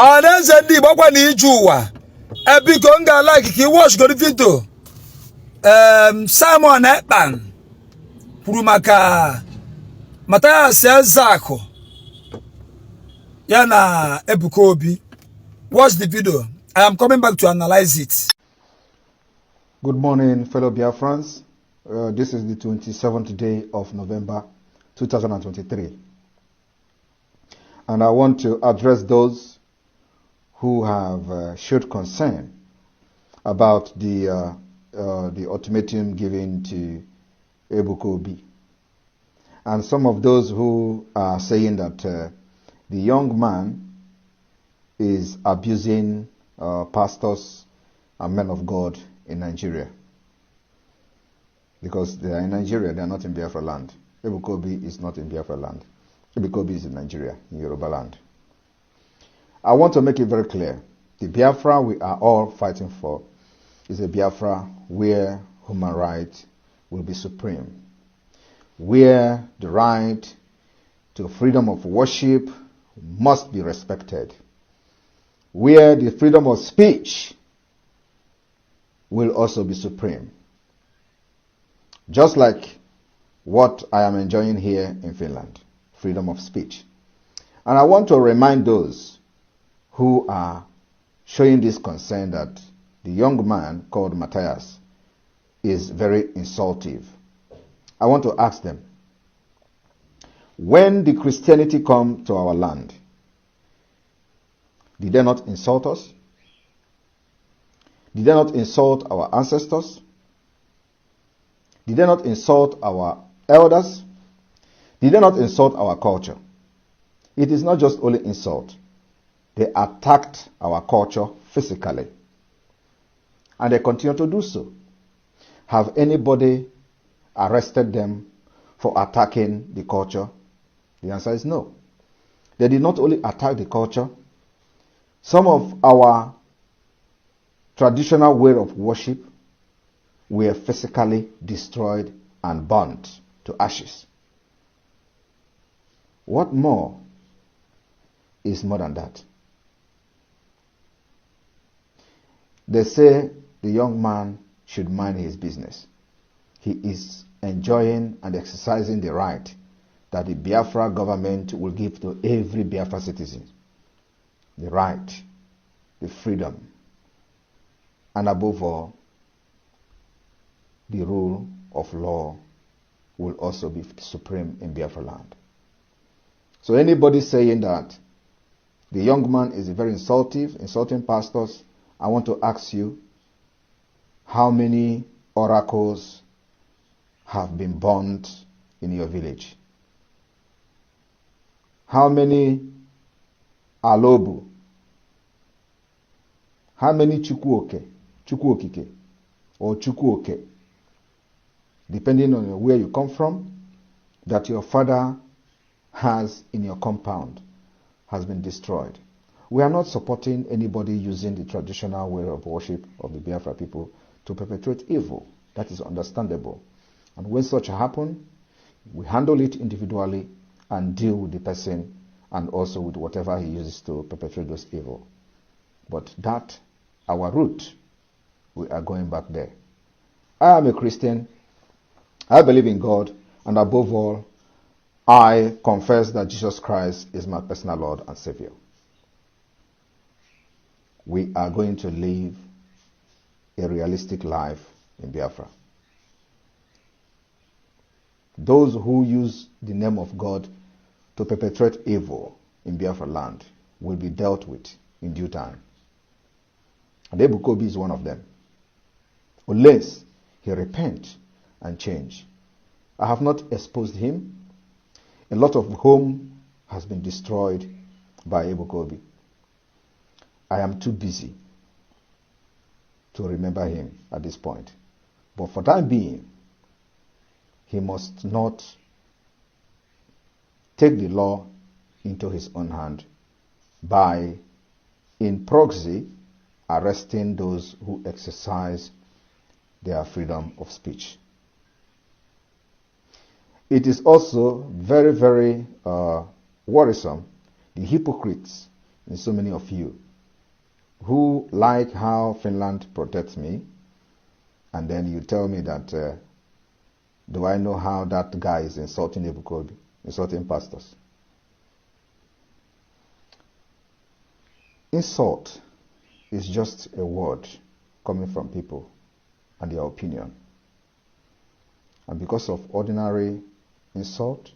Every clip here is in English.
Ọhaneze ndị Igbo kwa n'iju ụwa. Biko m ga-like ka watch go video. Simon Ekpa kwuru maka Mathias Ezeaku ya na Ebuka Obi. Watch the video. I am coming back to analyze it. Good morning, fellow Biafrans. This is the 27th day of November 2023. And I want to address those who have showed concern about the ultimatum given to Ebuka Obi. And some of those who are saying that the young man is abusing pastors and men of God in Nigeria. Because they are in Nigeria, they are not in Biafra land. Ebuka Obi is not in Biafra land. Ebuka Obi is in Nigeria, in Yoruba land. I want to make it very clear. The Biafra we are all fighting for is a Biafra where human rights will be supreme. Where the right to freedom of worship must be respected. Where the freedom of speech will also be supreme. Just like what I am enjoying here in Finland, freedom of speech. And I want to remind those who are showing this concern that the young man called Mathias is very insultive. I want to ask them, when did Christianity come to our land? Did they not insult us? Did they not insult our ancestors? Did they not insult our elders? Did they not insult our culture? It is not just only insult. They attacked our culture physically. And they continue to do so. Have anybody arrested them for attacking the culture? The answer is no. They did not only attack the culture. Some of our traditional way of worship were physically destroyed and burnt to ashes. What more is more than that? They say the young man should mind his business. He is enjoying and exercising the right that the Biafra government will give to every Biafra citizen. The right, the freedom, and above all, the rule of law will also be supreme in Biafra land. So anybody saying that the young man is very insulting pastors, I want to ask you, how many oracles have been burnt in your village? How many alobu? How many chukwuokike, or chukwuoke, depending on where you come from, that your father has in your compound has been destroyed? We are not supporting anybody using the traditional way of worship of the Biafra people to perpetrate evil. That is understandable. And when such happen, we handle it individually and deal with the person and also with whatever he uses to perpetrate those evil. But that, our root, we are going back there. I am a Christian. I believe in God, and above all, I confess that Jesus Christ is my personal Lord and Savior. We are going to live a realistic life in Biafra. Those who use the name of God to perpetrate evil in Biafra land will be dealt with in due time. And Ebuka Obi is one of them. Unless he repent and change. I have not exposed him. A lot of home has been destroyed by Ebuka Obi. I am too busy to remember him at this point. But for time being, he must not take the law into his own hand by, in proxy, arresting those who exercise their freedom of speech. It is also very, very worrisome, the hypocrites in so many of you who like how Finland protects me, and then you tell me that, do I know how that guy is insulting Ebukobi, insulting pastors? Insult is just a word coming from people and their opinion. And because of ordinary insult,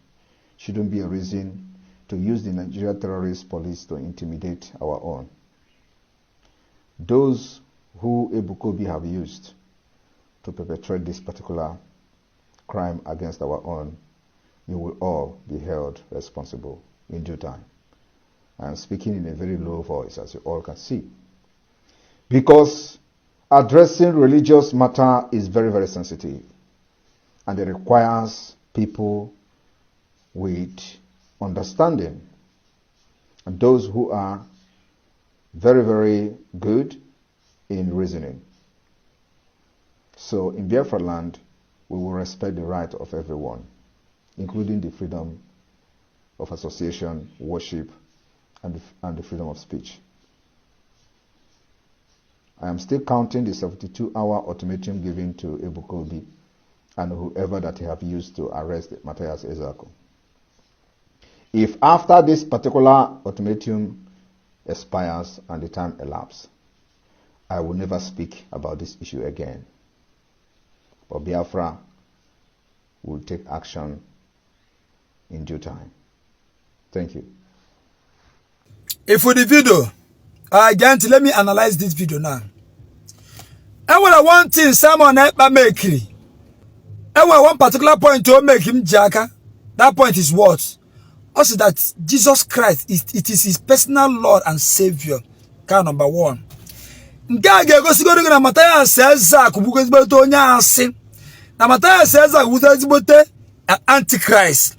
shouldn't be a reason to use the Nigeria terrorist police to intimidate our own. Those who Ebukobi have used to perpetrate this particular crime against our own, you will all be held responsible in due time. I am speaking in a very low voice, as you all can see. Because addressing religious matter is very, very sensitive. And it requires people with understanding. And those who are very, very good in reasoning. So in Biafra land, we will respect the right of everyone, including the freedom of association, worship, and the freedom of speech. I am still counting the 72-hour ultimatum given to Ebukobi and whoever that he have used to arrest Mathias Ezeaku. If after this particular ultimatum expires and the time elapses, I will never speak about this issue again. But Biafra will take action in due time. Thank you. If for the video, again, let me analyze this video now. And when I want thing someone Ekpa make, and when one particular point to make him jacka, that point is what? Also that Jesus Christ, it is his personal Lord and Savior. Kind number one. Ngage go sigo na Mathias Ezeaku bugo to nya ase. Na Mathias Ezeaku bugo Antichrist.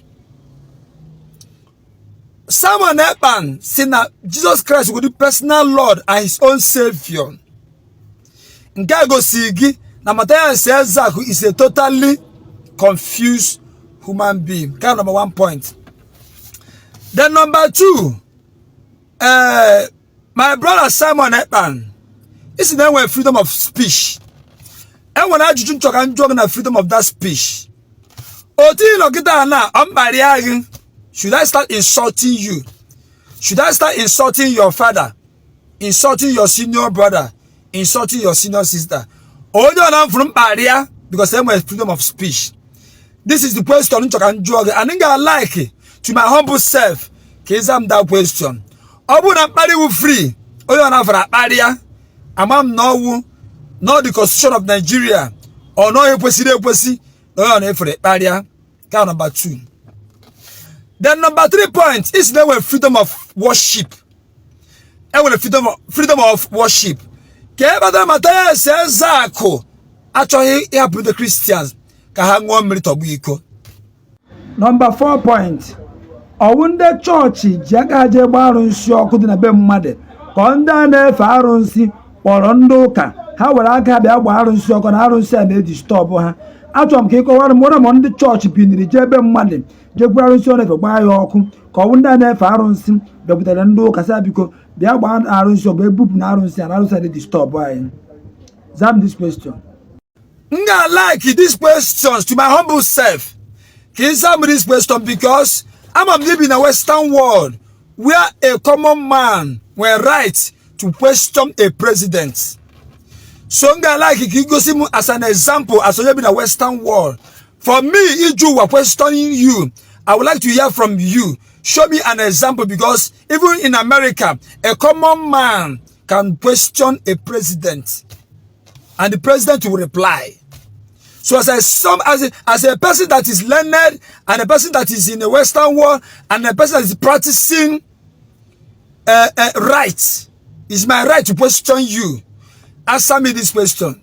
Someone Ekpa say that Jesus Christ will be personal Lord and his own Savior. Ngago sigi na Mathias Ezeaku is a totally confused human being. Kind number 1 point. Then number 2, my brother Simon Ekpa is the name freedom of speech. And when I just talk and join the freedom of that speech. Oti lokita na ambari. Should I start insulting you? Should I start insulting your father? Insulting your senior brother? Insulting your senior sister? Only on from barrier because they have freedom of speech. This is the question and I like it to my humble self. Case I'm that question. Obu na body will free. Only on for a barrier. Amam no not the constitution of Nigeria or no pussy. No on for a barrier. Count number 2. Then number 3 point is there with freedom of worship. And with freedom of worship. Kebada Mathias Ezeaku actually help with the Christians. Kahangwa militobuiko. Number 4 point. Awunde church jagaje barunsi okudu na be mmade. Konda na efe arunsi kpọrọ ndị ụka. Ha were aka bịa gba arunsi ọkụ na arunsi a na-edistọb ha. Achọm ka ịkọwara mụrụ ma ndị chọọchị biniri je ebe mmadụ jekwuru arụsị ọ na-efe gbaa ya ọkụ ka ọ bụ ndị na-efe arụsị bịakwutere ndị ụka sị biko bịa gbaa arụsị ọ bụ ebupụ na arụsị a na arụsị a na-edistọb anyị. Zam this question. I like these questions to my humble self. Can you answer this question because I'm living in a Western world where a common man were right to question a president. So I like it as an example as I live in a Western world. For me, if you were questioning you, I would like to hear from you. Show me an example because even in America, a common man can question a president and the president will reply. So as a person that is learned and a person that is in the Western world and a person that is practicing right, it's my right to question you. Answer me this question.